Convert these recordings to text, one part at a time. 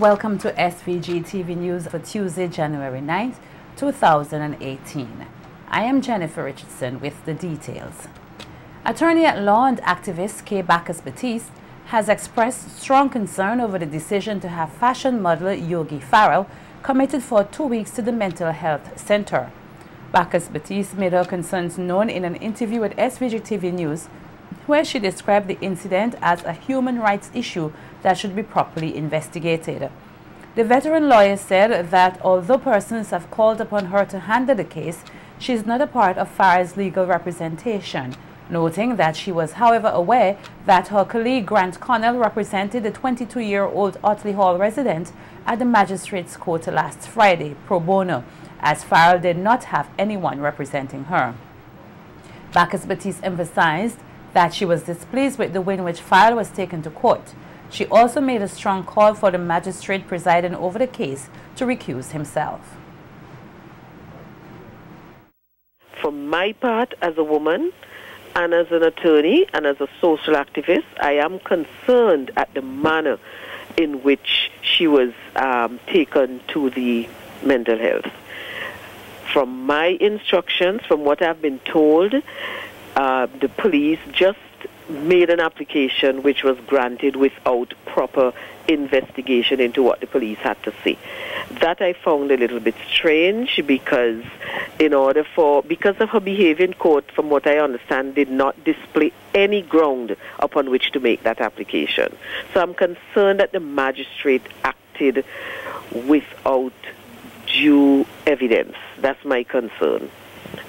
Welcome to SVG-TV News for Tuesday, January 9th, 2018. I am Jennifer Richardson with the details. Attorney at law and activist K. Bacchus-Batiste has expressed strong concern over the decision to have fashion model Yogi Farrell committed for 2 weeks to the Mental Health Center. Bacchus-Batiste made her concerns known in an interview with SVGTV News, where she described the incident as a human rights issue that should be properly investigated. The veteran lawyer said that although persons have called upon her to handle the case, she is not a part of Farrell's legal representation, noting that she was, however, aware that her colleague Grant Connell represented the 22-year-old Otley Hall resident at the Magistrates Court last Friday, pro bono, as Farrell did not have anyone representing her. Bacchus-Batiste emphasized that she was displeased with the way in which Farrell was taken to court. She also made a strong call for the magistrate presiding over the case to recuse himself. For my part, as a woman and as an attorney and as a social activist, I am concerned at the manner in which she was taken to the mental health. From my instructions, from what I've been told, the police just made an application which was granted without proper investigation into what the police had to say. That I found a little bit strange because because of her behavior in court, from what I understand, did not display any ground upon which to make that application. So I'm concerned that the magistrate acted without due evidence. That's my concern.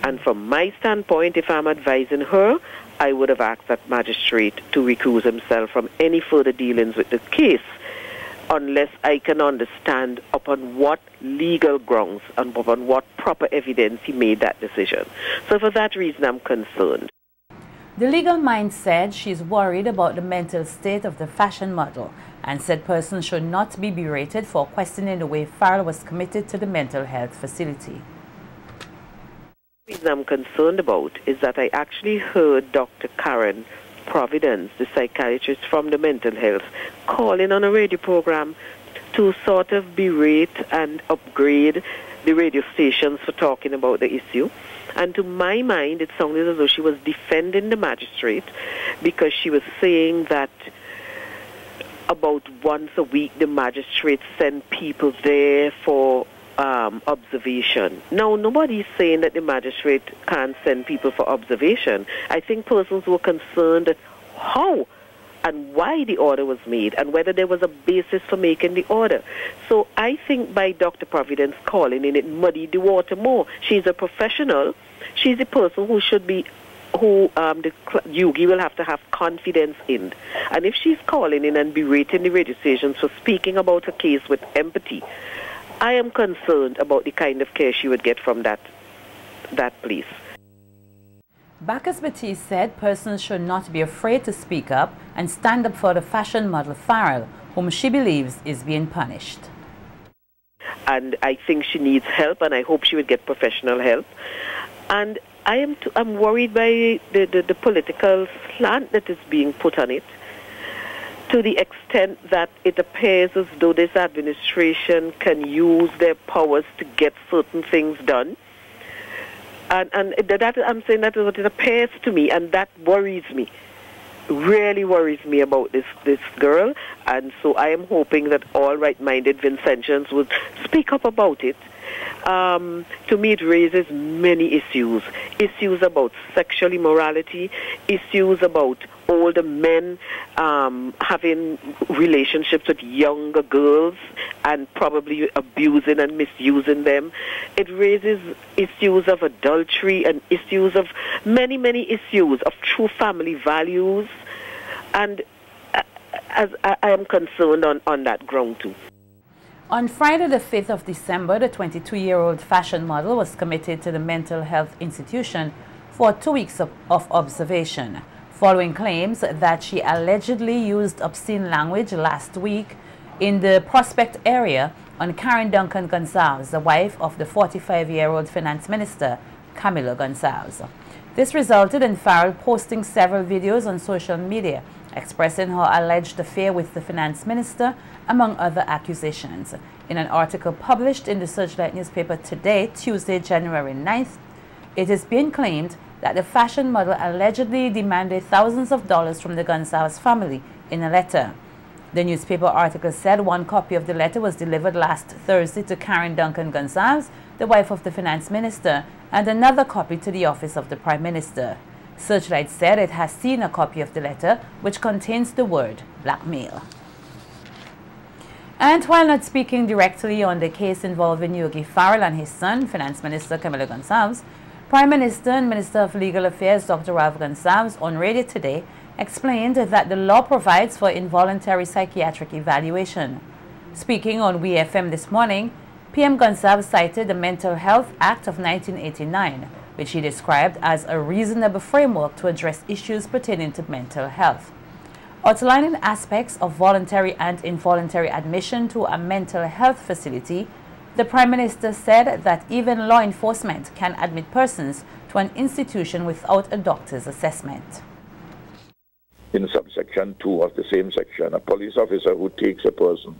And from my standpoint, if I'm advising her, I would have asked that magistrate to recuse himself from any further dealings with the case unless I can understand upon what legal grounds and upon what proper evidence he made that decision. So for that reason, I'm concerned. The legal mind said she's worried about the mental state of the fashion model and said persons should not be berated for questioning the way Farrell was committed to the mental health facility. The reason I'm concerned about is that I actually heard Dr. Karen Providence, the psychiatrist from the mental health, calling on a radio program to sort of berate and upgrade the radio stations for talking about the issue. And to my mind, it sounded as though she was defending the magistrate because she was saying that about once a week the magistrate sent people there for observation. Now, nobody's saying that the magistrate can't send people for observation. I think persons were concerned at how and why the order was made and whether there was a basis for making the order. So I think by Dr. Providence calling in, it muddied the water more. She's a professional. She's a person who should be the Yogi will have to have confidence in. And if she's calling in and berating the radio stations for speaking about her case with empathy, I am concerned about the kind of care she would get from that place. Bacchus-Batiste said persons should not be afraid to speak up and stand up for the fashion model Farrell, whom she believes is being punished. And I think she needs help, and I hope she would get professional help. And I'm worried by the political slant that is being put on it, to the extent that it appears as though this administration can use their powers to get certain things done. And that I'm saying that is what it appears to me, and that worries me, really worries me about this girl. And so I am hoping that all right-minded Vincentians would speak up about it. To me, it raises many issues. Issues about sexual immorality, issues about older men having relationships with younger girls and probably abusing and misusing them. It raises issues of adultery and issues of many, many issues of true family values. And as I am concerned on that ground too. On Friday, the 5th of December, the 22-year-old fashion model was committed to the mental health institution for 2 weeks of observation, following claims that she allegedly used obscene language last week in the Prospect area on Karen Duncan Gonzalez, the wife of the 45-year-old finance minister, Camilo Gonzalez. This resulted in Farrell posting several videos on social media expressing her alleged affair with the finance minister, among other accusations. In an article published in the Searchlight newspaper today, Tuesday, January 9th, it is being claimed that the fashion model allegedly demanded thousands of dollars from the Gonsalves family in a letter. The newspaper article said one copy of the letter was delivered last Thursday to Karen Duncan Gonsalves, the wife of the finance minister, and another copy to the office of the Prime Minister. Searchlight said it has seen a copy of the letter, which contains the word blackmail. And while not speaking directly on the case involving Yogi Farrell and his son, Finance Minister Camilo Gonsalves, Prime Minister and Minister of Legal Affairs Dr. Ralph Gonsalves on radio today explained that the law provides for involuntary psychiatric evaluation. Speaking on WeFM this morning, PM Gonsalves cited the Mental Health Act of 1989, which he described as a reasonable framework to address issues pertaining to mental health. Outlining aspects of voluntary and involuntary admission to a mental health facility, the Prime Minister said that even law enforcement can admit persons to an institution without a doctor's assessment. In subsection 2 of the same section, a police officer who takes a person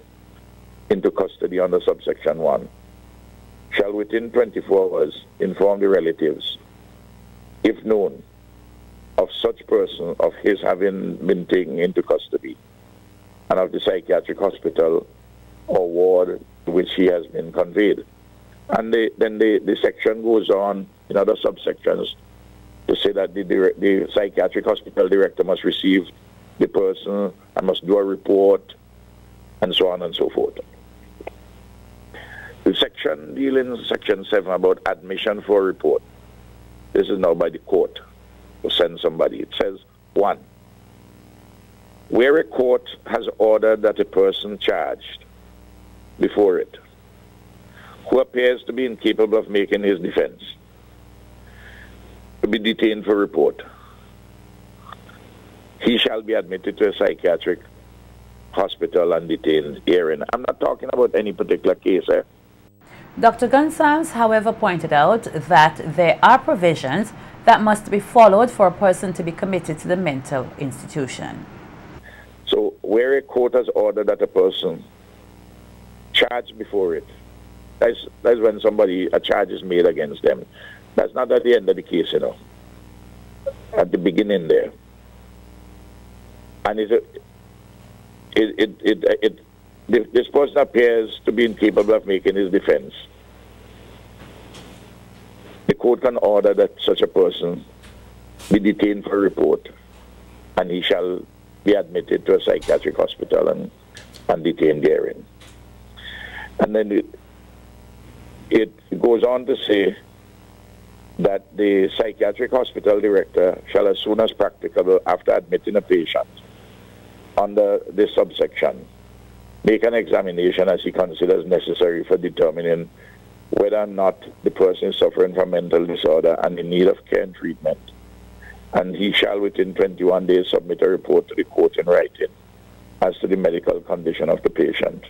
into custody under subsection 1 shall within 24 hours inform the relatives, if known, of such person of his having been taken into custody and of the psychiatric hospital or ward to which he has been conveyed. And then the section goes on in other subsections to say that the psychiatric hospital director must receive the person and must do a report and so on and so forth. The section dealing in section 7 about admission for a report, this is now by the court to send somebody. It says, 1, where a court has ordered that a person charged before it, who appears to be incapable of making his defense, to be detained for report, he shall be admitted to a psychiatric hospital and detained herein. I'm not talking about any particular case. Dr. Gonsalves, however, pointed out that there are provisions that must be followed for a person to be committed to the mental institution. So where a court has ordered that a person charged before it, that's when a charge is made against them. That's not at the end of the case, at the beginning there. And this person appears to be incapable of making his defense. The court can order that such a person be detained for a report, and he shall be admitted to a psychiatric hospital and detained therein. And then it goes on to say that the psychiatric hospital director shall, as soon as practicable after admitting a patient under this subsection, make an examination as he considers necessary for determining whether or not the person is suffering from mental disorder and in need of care and treatment. And he shall within 21 days submit a report to the court in writing as to the medical condition of the patient.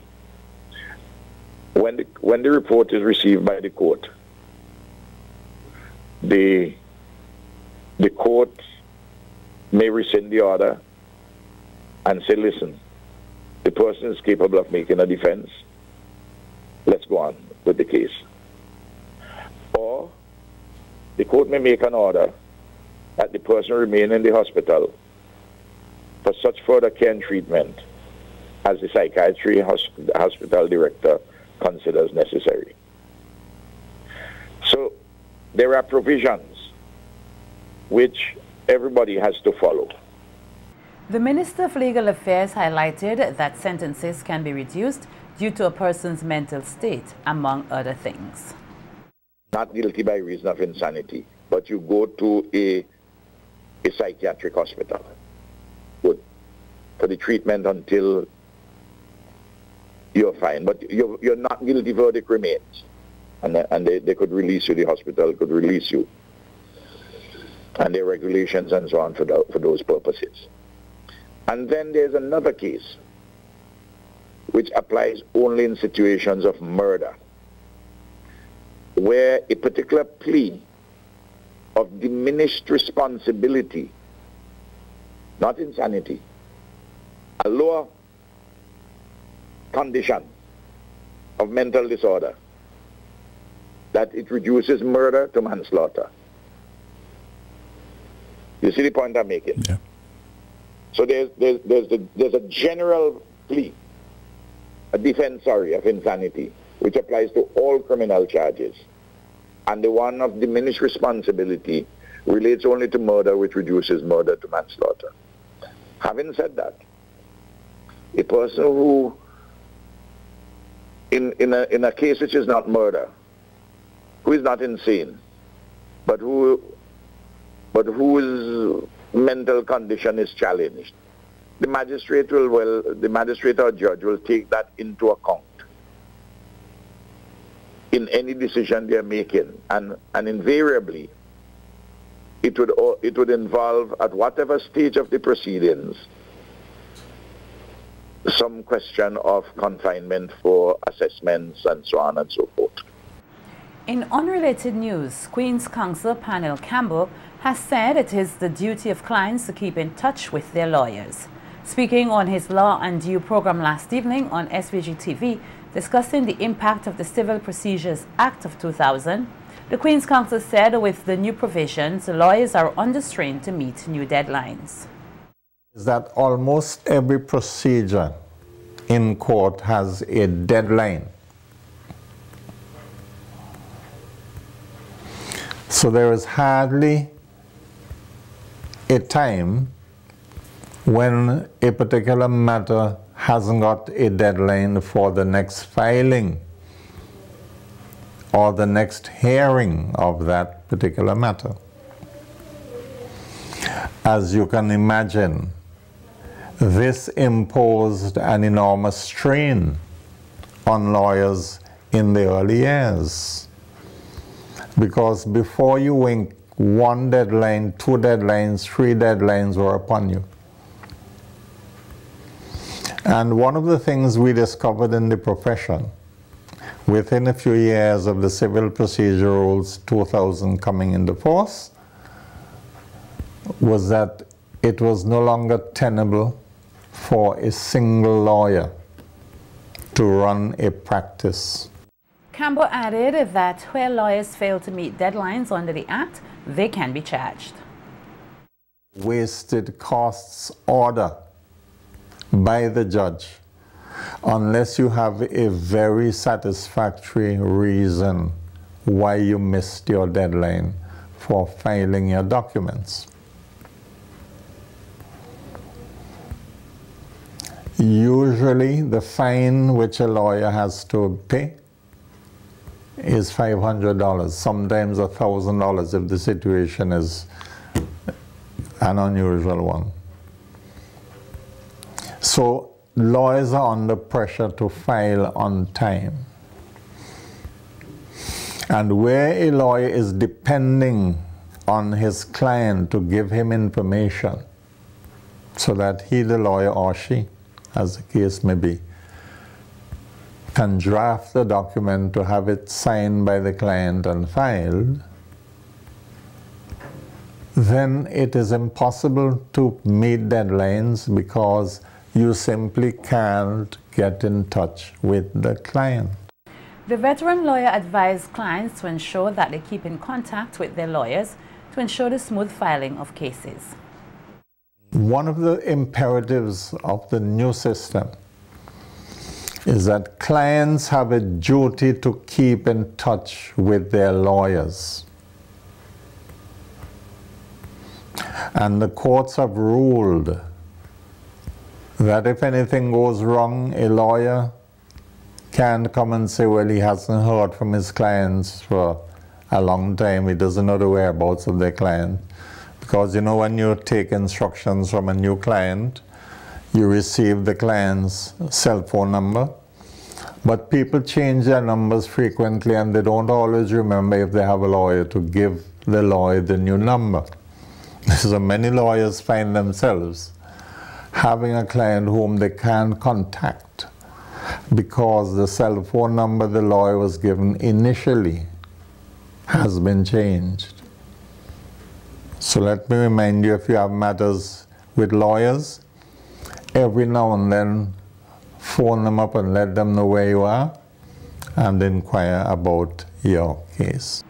When the report is received by the court, the court may rescind the order and say, listen, the person is capable of making a defense, let's go on with the case. Or the court may make an order that the person remain in the hospital for such further care and treatment as the psychiatry hospital director considers necessary. So there are provisions which everybody has to follow. The Minister of Legal Affairs highlighted that sentences can be reduced due to a person's mental state, among other things. Not guilty by reason of insanity, but you go to a psychiatric hospital for the treatment until you're fine. But you're not guilty, verdict remains. And they could release you, the hospital could release you. And there are regulations and so on for those purposes. And then there's another case which applies only in situations of murder, where a particular plea of diminished responsibility, not insanity, a lower condition of mental disorder, that it reduces murder to manslaughter. You see the point I'm making? Yeah. So there's a general plea, a defense, of insanity, which applies to all criminal charges. And the one of diminished responsibility relates only to murder, which reduces murder to manslaughter. Having said that, a person who, in a case which is not murder, who is not insane, but whose mental condition is challenged, the magistrate or judge will take that into account in any decision they're making, and invariably it would involve, at whatever stage of the proceedings, some question of confinement for assessments and so on and so forth. In unrelated news, Queen's Counsel Panel Campbell has said it is the duty of clients to keep in touch with their lawyers. Speaking on his Law and Due program last evening on SVG-TV, discussing the impact of the Civil Procedures Act of 2000, the Queen's Counsel said with the new provisions, lawyers are under strain to meet new deadlines. Is that almost every procedure in court has a deadline. So there is hardly a time when a particular matter hasn't got a deadline for the next filing or the next hearing of that particular matter. As you can imagine, this imposed an enormous strain on lawyers in the early years. Because before you wink, one deadline, two deadlines, three deadlines were upon you. And one of the things we discovered in the profession, within a few years of the Civil Procedure Rules 2000 coming into force, was that it was no longer tenable for a single lawyer to run a practice. Campbell added that where lawyers fail to meet deadlines under the Act, they can be charged. Wasted costs order by the judge, unless you have a very satisfactory reason why you missed your deadline for filing your documents. Usually the fine which a lawyer has to pay is $500, sometimes $1,000 if the situation is an unusual one. So lawyers are under pressure to file on time. And where a lawyer is depending on his client to give him information so that he, the lawyer, or she, as the case may be, can draft the document to have it signed by the client and filed, then it is impossible to meet deadlines because you simply can't get in touch with the client. The veteran lawyer advised clients to ensure that they keep in contact with their lawyers to ensure the smooth filing of cases. One of the imperatives of the new system is that clients have a duty to keep in touch with their lawyers. And the courts have ruled that if anything goes wrong, a lawyer can come and say, well, he hasn't heard from his clients for a long time, he doesn't know the whereabouts of their client. Because you know, when you take instructions from a new client, you receive the client's cell phone number, but people change their numbers frequently and they don't always remember if they have a lawyer to give the lawyer the new number. So many lawyers find themselves having a client whom they can't contact because the cell phone number the lawyer was given initially has been changed. So let me remind you, if you have matters with lawyers, every now and then phone them up and let them know where you are and inquire about your case.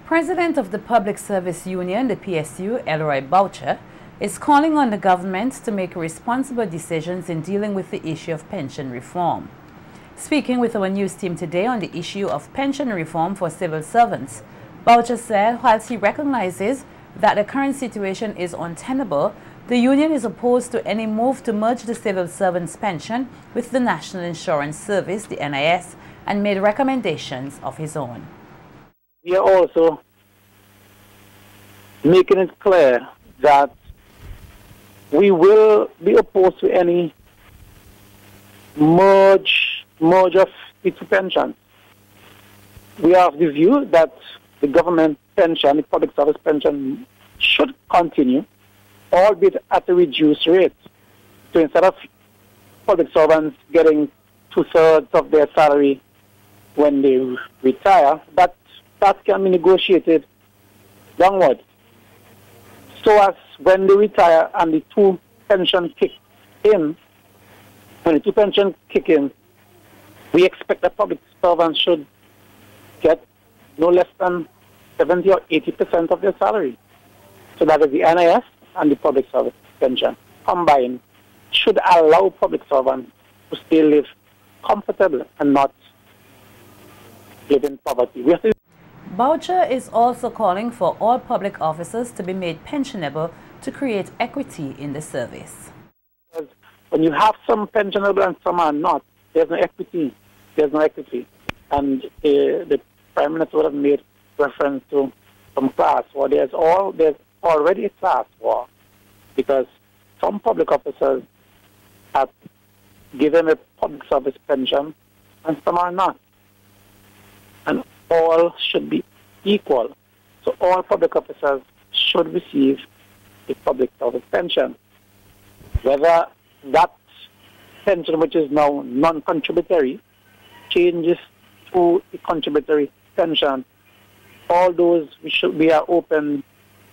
President of the Public Service Union, the PSU, Elroy Boucher, is calling on the government to make responsible decisions in dealing with the issue of pension reform. Speaking with our news team today on the issue of pension reform for civil servants, Boucher said whilst he recognizes that the current situation is untenable, the union is opposed to any move to merge the civil servants' pension with the National Insurance Service, the NIS, and made recommendations of his own. We are also making it clear that we will be opposed to any merge of the two pensions. We have the view that the government pension, the public service pension, should continue, albeit at a reduced rate. So instead of public servants getting 2/3 of their salary when they retire, that can be negotiated downward. So as when they retire and the two pensions kick in, we expect that public servants should get no less than 70 or 80% of their salary. So that is the NIS and the public service pension combined should allow public servants to still live comfortable and not live in poverty. Boucher is also calling for all public officers to be made pensionable to create equity in the service. When you have some pensionable and some are not, there's no equity. There's no equity. And the Prime Minister would have made reference to some class war. There's already a class war because some public officers are given a public service pension and some are not. And all should be equal. So all public officers should receive a public service pension. Whether that pension, which is now non-contributory, changes to a contributory pension, all those we are open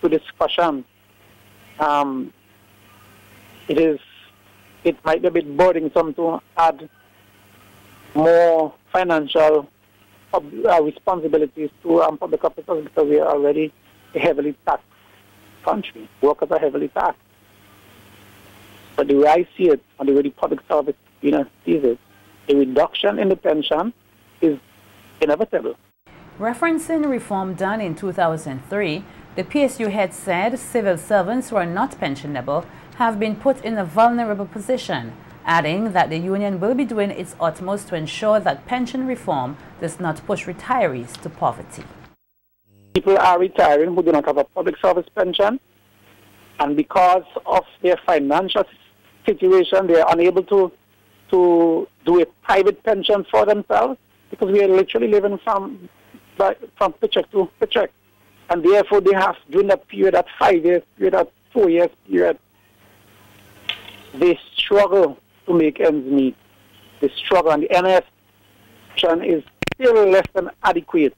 to discussion. It might be a bit burdensome to add more financial responsibilities to public officers because we are already a heavily taxed country. Workers are heavily taxed. But the way I see it, and the way the public service sees it, a reduction in the pension is inevitable. Referencing reform done in 2003, the PSU head said civil servants who are not pensionable have been put in a vulnerable position, adding that the union will be doing its utmost to ensure that pension reform does not push retirees to poverty. People are retiring who do not have a public service pension, and because of their financial situation, they are unable to do a private pension for themselves because we are literally living from paycheck to paycheck. And therefore, they have, during that period, that 5 years period, that 4 years period, they struggle to make ends meet. They struggle, and the NIS pension is still less than adequate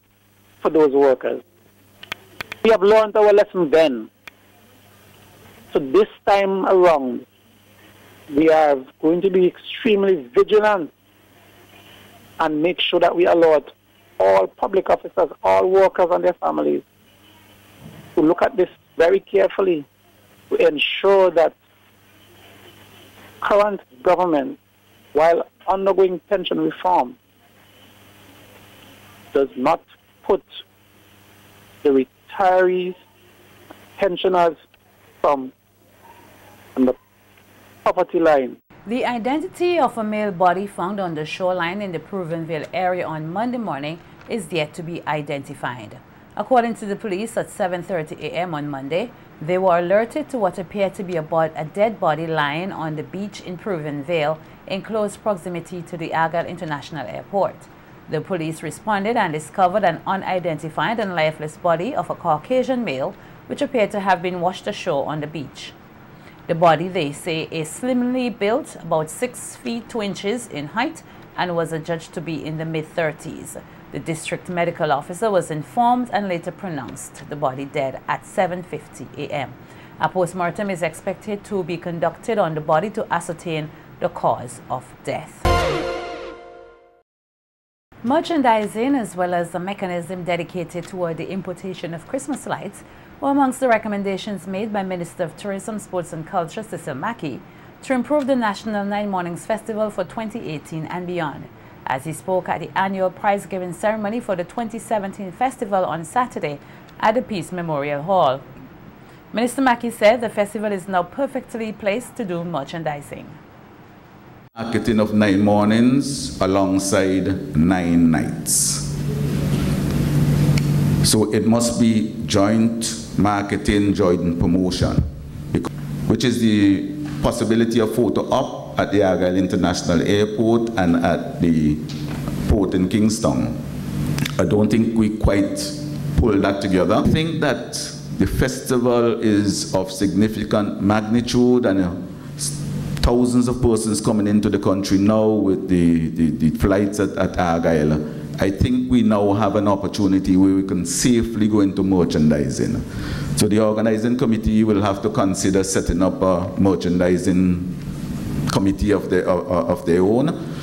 for those workers. We have learned our lesson then. So this time around, we are going to be extremely vigilant and make sure that we alert all public officers, all workers and their families to look at this very carefully to ensure that current government, while undergoing pension reform, does not put the retirees, pensioners from the poverty line. The identity of a male body found on the shoreline in the Provenville area on Monday morning is yet to be identified. According to the police, at 7:30 a.m. on Monday, they were alerted to what appeared to be a dead body lying on the beach in Provenville in close proximity to the Argyle International Airport. The police responded and discovered an unidentified and lifeless body of a Caucasian male, which appeared to have been washed ashore on the beach. The body, they say, is slimly built, about 6 feet 2 inches in height, and was adjudged to be in the mid-30s. The district medical officer was informed and later pronounced the body dead at 7:50 a.m. A postmortem is expected to be conducted on the body to ascertain the cause of death. Merchandising, as well as a mechanism dedicated toward the importation of Christmas lights, were amongst the recommendations made by Minister of Tourism, Sports and Culture, Cecil Mackey, to improve the National Nine Mornings Festival for 2018 and beyond. As he spoke at the annual prize-giving ceremony for the 2017 festival on Saturday at the Peace Memorial Hall. Minister Mackey said the festival is now perfectly placed to do merchandising. Marketing of 9 mornings alongside 9 nights. So it must be joint marketing, joint promotion, which is the possibility of photo op at the Argyle International Airport and at the port in Kingston. I don't think we quite pulled that together. I think that the festival is of significant magnitude and thousands of persons coming into the country now with the flights at Argyle. I think we now have an opportunity where we can safely go into merchandising. So the organizing committee will have to consider setting up a merchandising committee of their own,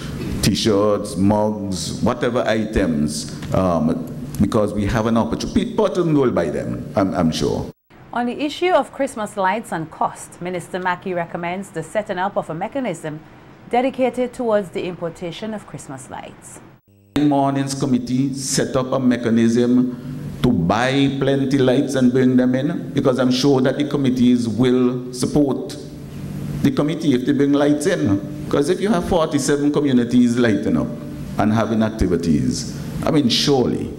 T-shirts, mugs, whatever items, because we have an opportunity. People will buy them, I'm sure. On the issue of Christmas lights and cost, Minister Mackey recommends the setting up of a mechanism dedicated towards the importation of Christmas lights. Mornings committee set up a mechanism to buy plenty lights and bring them in, because I'm sure that the committees will support the committee if they bring lights in. Because if you have 47 communities lighting up and having activities, I mean, surely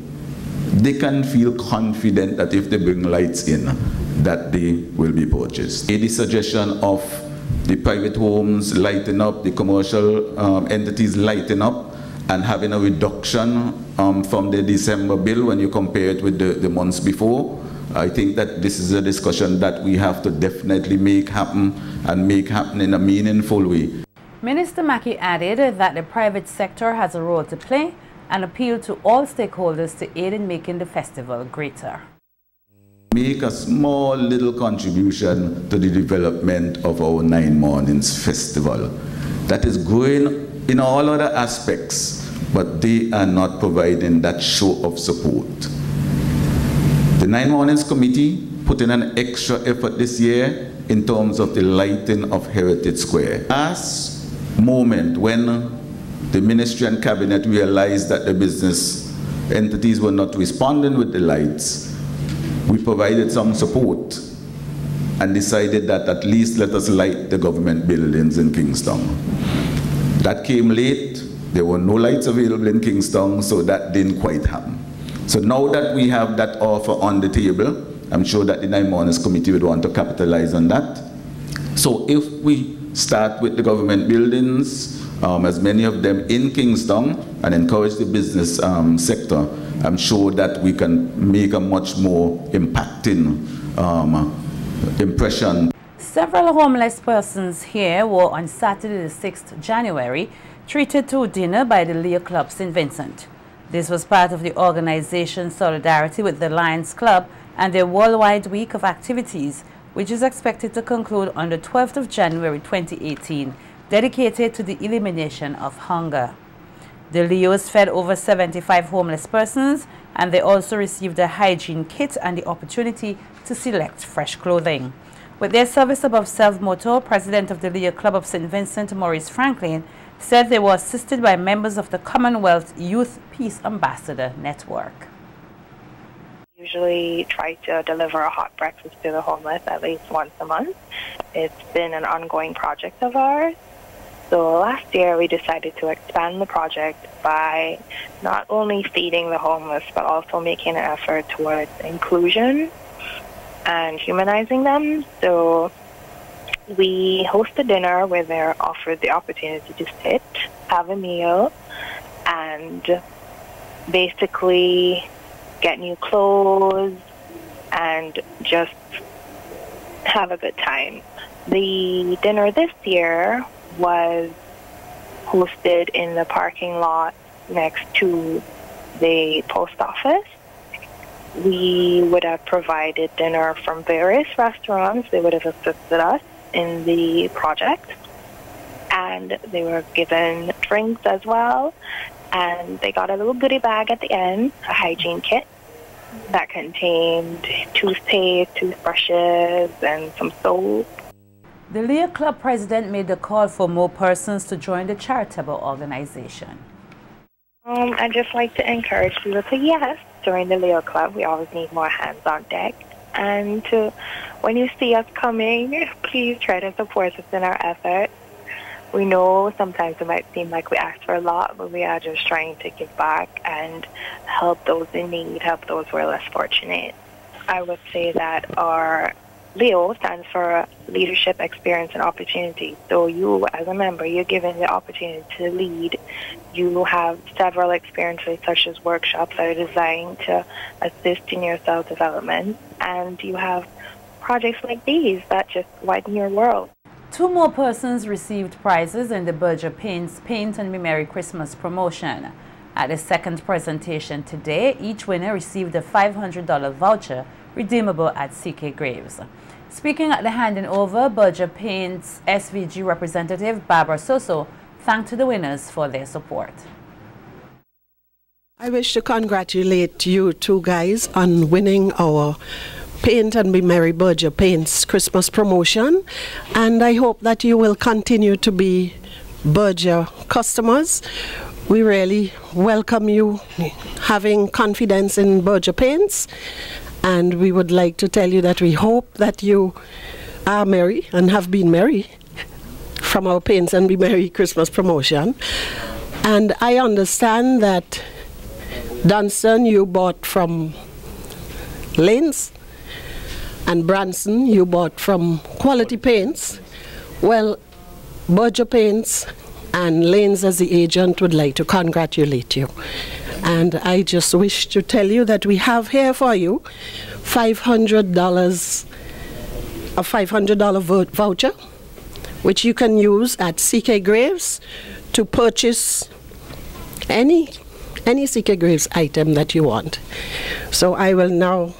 they can feel confident that if they bring lights in, that they will be purchased. The suggestion of the private homes lighting up, the commercial entities lighting up, and having a reduction from the December bill when you compare it with the months before. I think that this is a discussion that we have to definitely make happen, and make happen in a meaningful way. Minister Mackey added that the private sector has a role to play and appealed to all stakeholders to aid in making the festival greater. Make a small little contribution to the development of our 9 Mornings Festival. That is growing in all other aspects, but they are not providing that show of support. The 9 Mornings Committee put in an extra effort this year in terms of the lighting of Heritage Square. Last moment when the ministry and cabinet realized that the business entities were not responding with the lights, we provided some support and decided that at least let us light the government buildings in Kingston. That came late. There were no lights available in Kingston, so that didn't quite happen. So now that we have that offer on the table, I'm sure that the 9 Mornings Committee would want to capitalize on that. So if we start with the government buildings, as many of them in Kingston, and encourage the business sector, I'm sure that we can make a much more impacting impression. Several homeless persons here were on Saturday the 6th January treated to dinner by the Lear Club St. Vincent. This was part of the organization's solidarity with the Lions Club and their worldwide week of activities, which is expected to conclude on the 12th of January 2018, dedicated to the elimination of hunger. The Leos fed over 75 homeless persons, and they also received a hygiene kit and the opportunity to select fresh clothing. With their service above self motto, President of the Lear Club of St. Vincent, Maurice Franklin, said they were assisted by members of the Commonwealth Youth Peace Ambassador Network. Usually try to deliver a hot breakfast to the homeless at least once a month. It's been an ongoing project of ours. So last year we decided to expand the project by not only feeding the homeless, but also making an effort towards inclusion and humanizing them. So we host a dinner where they're offered the opportunity to sit, have a meal, and basically get new clothes and just have a good time. The dinner this year was hosted in the parking lot next to the post office. we would have provided dinner from various restaurants. They would have assisted us in the project, and they were given drinks as well, and they got a little goodie bag at the end, a hygiene kit that contained toothpaste, toothbrushes, and some soap. The Leo Club president made the call for more persons to join the charitable organization. I'd just like to encourage people to, yes, join the Leo Club. We always need more hands on deck. And when you see us coming, please try to support us in our efforts. We know sometimes it might seem like we ask for a lot, but we are just trying to give back and help those in need, help those who are less fortunate. I would say that our LEO stands for Leadership, Experience, and Opportunity. So you, as a member, you're given the opportunity to lead. You have several experiences, such as workshops that are designed to assist in your self-development. And you have projects like these that just widen your world. 2 more persons received prizes in the Berger Paints Paint and Be Merry Christmas promotion. At the second presentation today, each winner received a $500 voucher redeemable at CK Graves. Speaking at the handing over, Berger Paints SVG representative Barbara Soso thanked the winners for their support. I wish to congratulate you two guys on winning our Paint and Be Merry Berger Paints Christmas promotion, and I hope that you will continue to be Berger customers. We really welcome you having confidence in Berger Paints, and we would like to tell you that we hope that you are merry and have been merry from our Paints and Be Merry Christmas promotion. And I understand that Dunstan you bought from Lanes, and Branson you bought from Quality Paints. Well, Berger Paints and Lanes as the agent would like to congratulate you. And I just wish to tell you that we have here for you $500, a $500 voucher, which you can use at CK Graves to purchase any CK Graves item that you want. So I will now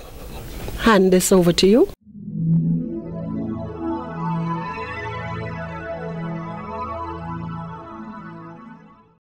hand this over to you.